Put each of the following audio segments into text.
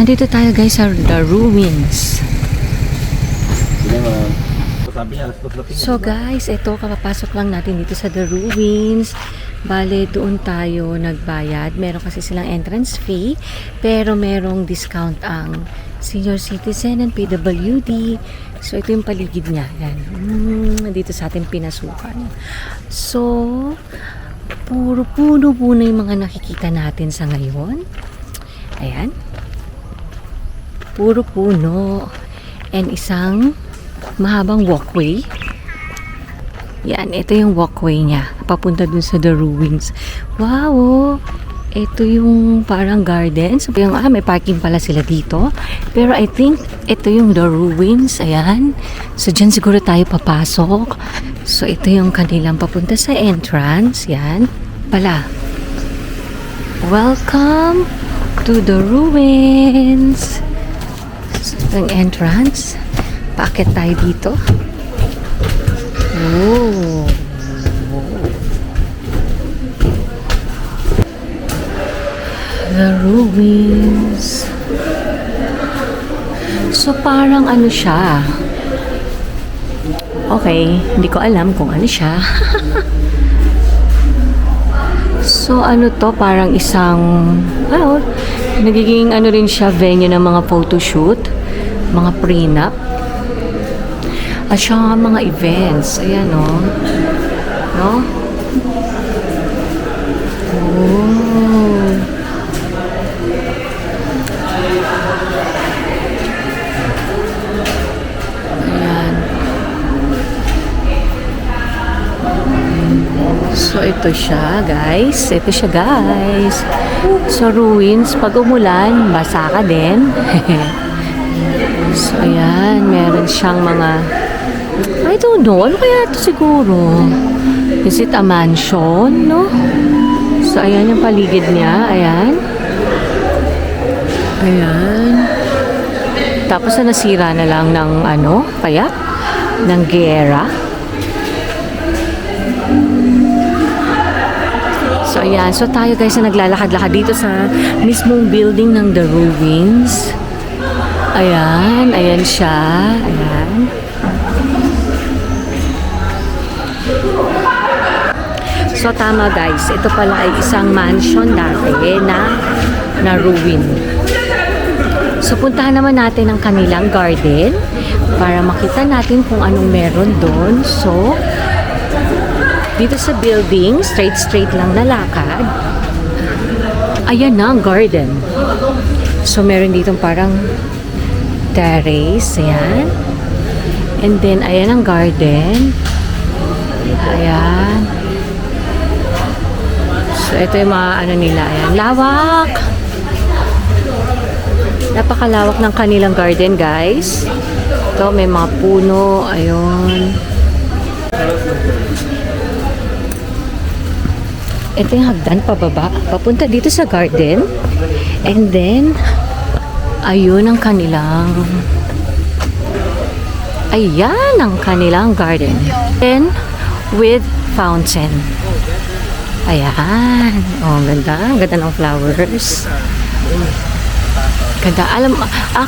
Nandito tayo guys sa The Ruins. So guys, ito kapapasok lang natin dito sa The Ruins. Bale, doon tayo nagbayad. Meron kasi silang entrance fee, pero merong discount ang senior citizen and PWD. So ito yung paligid niya. Yan. Dito sa ating pinasukan. So, puro puno-puno yung mga nakikita natin sa ngayon. Ayan. Puro puno. And isang mahabang walkway. Yan, ito yung walkway niya. Papunta dun sa The Ruins. Wow! Ito yung parang garden. So, yung, may parking pala sila dito. Pero I think ito yung The Ruins. Ayan. So, dyan siguro tayo papasok. So, ito yung kanilang papunta sa entrance. Yan. Pala. Welcome to The Ruins. So, ito yung entrance. Paakit tayo dito. Oh. The Ruins. So parang ano siya. Okay, hindi ko alam kung ano siya. So ano to, parang isang nagiging ano rin siya, venue ng mga photoshoot, mga prenup. At siya mga events. Ayan, no? No? Oh. Ayan. So, ito siya, guys. Ito siya, guys. So, ruins. Pag umulan, basa ka din. So, ayan. Meron siyang mga I don't know. Ano kaya ito siguro? Is it a mansion, no? So, ayan yung paligid niya. Ayan. Ayan. Tapos na nasira na lang ng ano, kaya? Ng giyera. So, ayan. So, tayo guys na naglalakad-lakad dito sa mismong building ng The Ruins. Ayan. Ayan siya. Ayan. So tama guys, ito pala ay isang mansion dati na ruin. So puntahan naman natin ang kanilang garden para makita natin kung anong meron doon. So dito sa building, straight lang na lakad. Ayan na ang garden. So meron ditong parang terrace, ayan. And then ayan ang garden. Ayan. So, ito yung mga ano nila. Ayan. Lawak! Napakalawak ng kanilang garden, guys. Ito, may mga puno. Ayun. Ito yung hagdan pababa. Papunta dito sa garden. And then, ayun ang kanilang ayan ang kanilang garden. And, with fountain. Ayan. Oh, ganda. Ganda ng flowers. Ganda.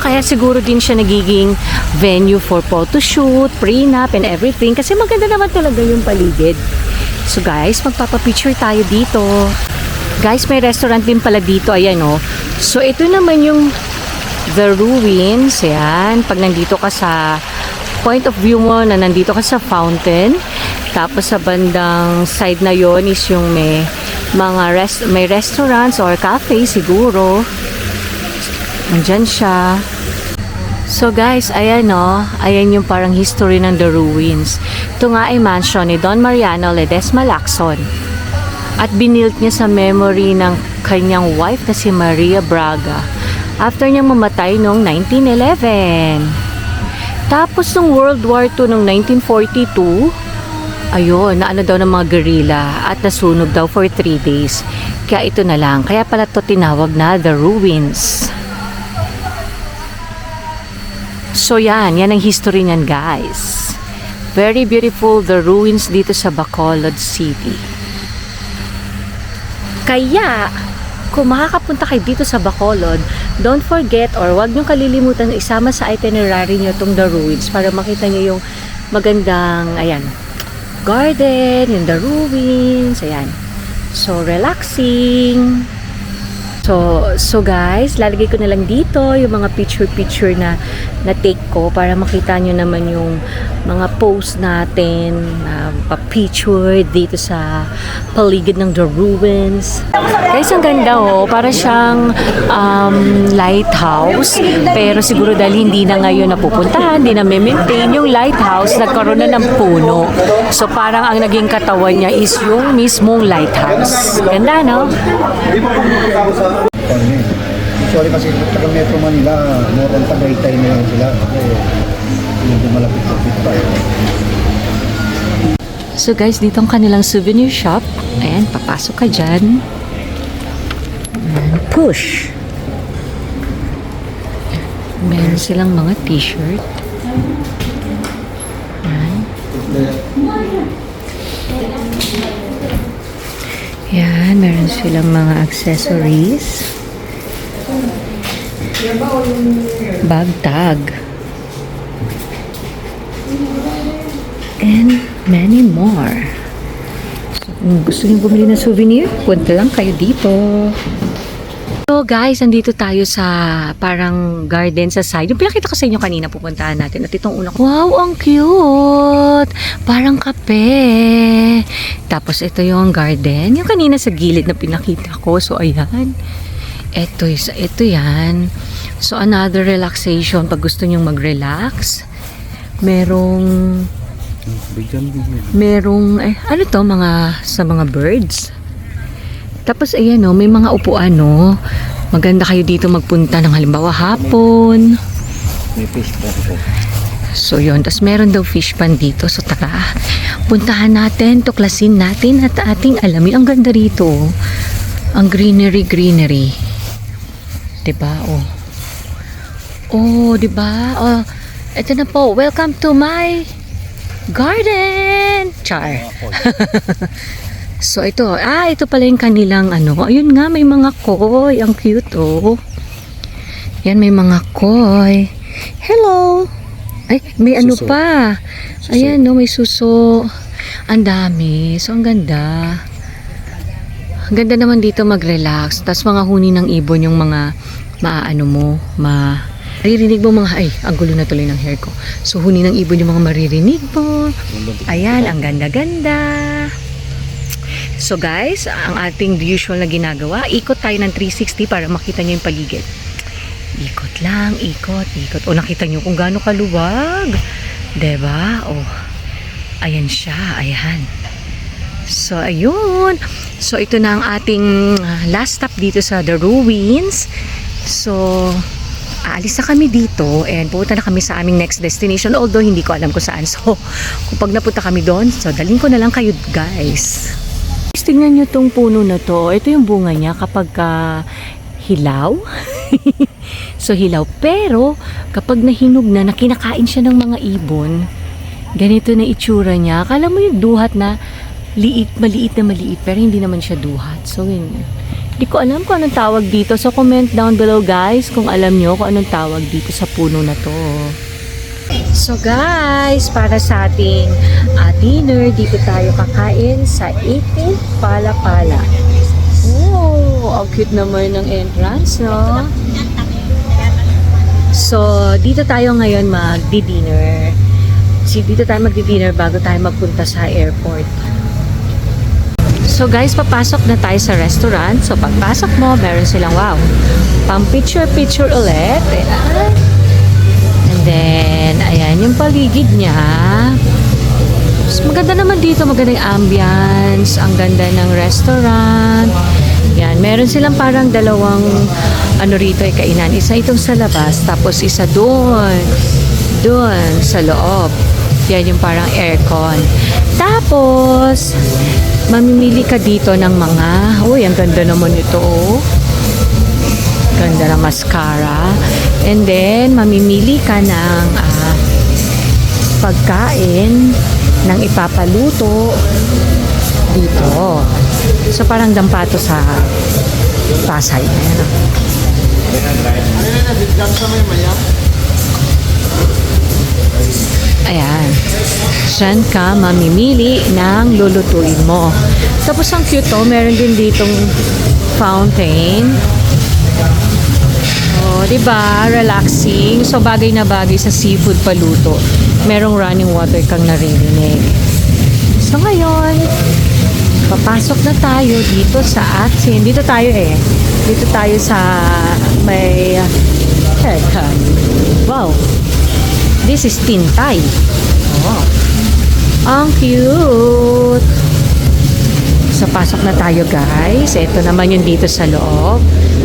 Kaya siguro din siya nagiging venue for photoshoot, prenup, and everything. Kasi maganda naman talaga yung paligid. So guys, magpapapicture tayo dito. Guys, may restaurant din pala dito. Ayan, oh. So, ito naman yung The Ruins. Ayan. Pag nandito ka sa point of view mo na nandito ka sa fountain, tapos sa bandang side na yon is yung may mga may restaurants or cafe siguro. Nandyan siya. So guys, ayan o. Ayan yung parang history ng The Ruins. Ito nga ay mansion ni Don Mariano Ledesma Lacson. At binilt niya sa memory ng kanyang wife na si Maria Braga after niyang mamatay noong 1911. Tapos nung World War II noong 1942, ayun, naano daw ng mga guerrilla at nasunog daw for 3 days. Kaya ito na lang. Kaya pala to tinawag na The Ruins. So yan ang history niyan guys. Very beautiful The Ruins dito sa Bacolod City. Kaya kung makakapunta kayo dito sa Bacolod, don't forget or wag niyong kalilimutan na isama sa itinerary niyo tong The Ruins para makita niyo yung magandang, ayan, garden, yung The Ruins, ayan. So, relaxing. So guys, lalagay ko na lang dito yung mga picture na take ko para makita nyo naman yung mga post natin na pa-picture dito sa paligid ng The Ruins. Guys, ang ganda oh, para siyang lighthouse, pero siguro dahil hindi na ngayon napupuntahan, hindi na maintain yung lighthouse, nagkaroon na ng puno. So parang ang naging katawan niya is yung mismong lighthouse. Ganda, no? Usually kasi taga Metro Manila, more on Tagaytay na lang sila. Medyo malapit-lapit pa. So guys, dito ang kanilang souvenir shop. Ayan, papasok ka dyan. And push. Meron silang mga t-shirt. Ayan. Yan, meron silang mga accessories. Bag tag. And many more. So, kung gusto niyo bumili ng souvenir, punta lang kayo dito. So guys, andito tayo sa parang garden sa side. Yung pinakita ko sa inyo kanina, pupuntahan natin. At itong una, wow, ang cute! Parang kape. Tapos ito yung garden. Yung kanina sa gilid na pinakita ko. So ayan. Ito yan. So another relaxation pag gusto nyong mag-relax. Merong ano to, sa mga birds. Tapos ayan oh, may mga upuan no. Maganda kayo dito magpunta ng halimbawa hapon. May fish pan po. So yun, tapos meron daw fish pan dito. So tara, puntahan natin, tuklasin natin at ating alamin. Ang ganda rito. Ang greenery. Diba? Oh, diba? Oh, ito na po. Welcome to my garden. Char. So ito pala yung kanilang ano. Ayun nga, may mga koi. Ang cute oh. Yan, may mga koi. Hello. Ay, may suso. Ano pa. Suso. Ayan no, may suso. Ang dami. So ang ganda. Ang ganda naman dito mag-relax. Tapos mga huni ng ibon yung mga maririnig mo mga, ay, ang gulo na tuloy ng hair ko. So huni ng ibon yung mga maririnig mo. Ayan, ang ganda-ganda. So guys, ang ating usual na ginagawa, ikot tayo ng 360 para makita nyo yung paligid. Ikot lang, ikot. O nakita nyo kung gaano kaluwag. Diba? O, ayan siya, ayan. So ayun. So ito na ang ating last stop dito sa The Ruins. So, aalis na kami dito and pupunta na kami sa aming next destination. Although hindi ko alam kung saan. So, kung pag napunta kami doon, so dalhin ko na lang kayo guys. Tingnan nyo tong puno na to. Ito yung bunga niya kapag hilaw. So hilaw. Pero kapag nahinog na, kinakain siya ng mga ibon, ganito na itsura niya. Akala mo yung duhat na maliit na maliit. Pero hindi naman siya duhat. So hindi ko alam kung anong tawag dito. So comment down below guys kung alam nyo kung anong tawag dito sa puno na to. So guys, para sa ating dinner, dito tayo kakain sa Iti Pala-Pala. Oh, ang cute naman ng entrance, no? So, dito tayo ngayon magdi-dinner. Dito tayo magdi-dinner bago tayo magpunta sa airport. So guys, papasok na tayo sa restaurant. So pagpasok mo, meron silang wow, pang picture ulit. Ayan. And then, ayan yung paligid niya. So, maganda naman dito, maganda yung ambience, ang ganda ng restaurant. Yan, meron silang parang dalawang rito ay kainan. Isa itong sa labas, tapos isa doon sa loob. Yan yung parang aircon. Tapos, mamimili ka dito ng mga, uy, ang ganda naman ito, oh. Ganda ng mascara. And then, mamimili ka ng pagkain ng ipapaluto dito. So, parang dampato sa Pasay. Ayan, oh. Ayan. Diyan ka mamimili ng lulutuin mo. Tapos ang cute to, meron din ditong fountain. Oh, 'di ba? Relaxing. So bagay na bagay sa seafood paluto. Merong running water kang naririnig. So ngayon, papasok na tayo dito sa atin. Dito tayo eh. Dito tayo sa may haircut. Wow. This is Tintay. Oh. Ang cute. So, pasok na tayo guys. Ito naman yung dito sa loob.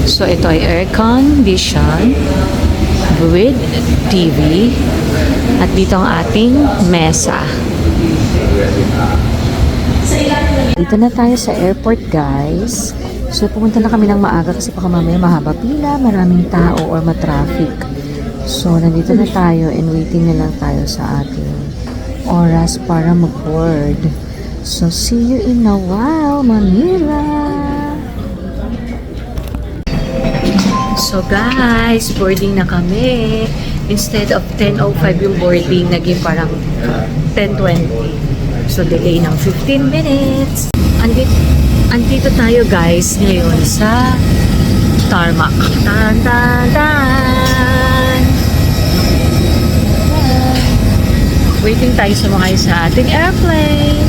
So, ito ay air condition with TV. At dito ang ating mesa. Dito na tayo sa airport guys. So, pumunta na kami ng maaga kasi baka mamaya mahaba pila, maraming tao or matraffic. So, nandito na tayo and waiting na lang tayo sa ating oras para mag-board. So, see you in a while, Manila! So, guys, boarding na kami. Instead of 10:05 yung boarding, naging parang 10:20. So, delay ng 15 minutes. Andito tayo, guys, ngayon sa tarmac. Tan, tan, tan! Waiting tayo sumakay sa ating airplane.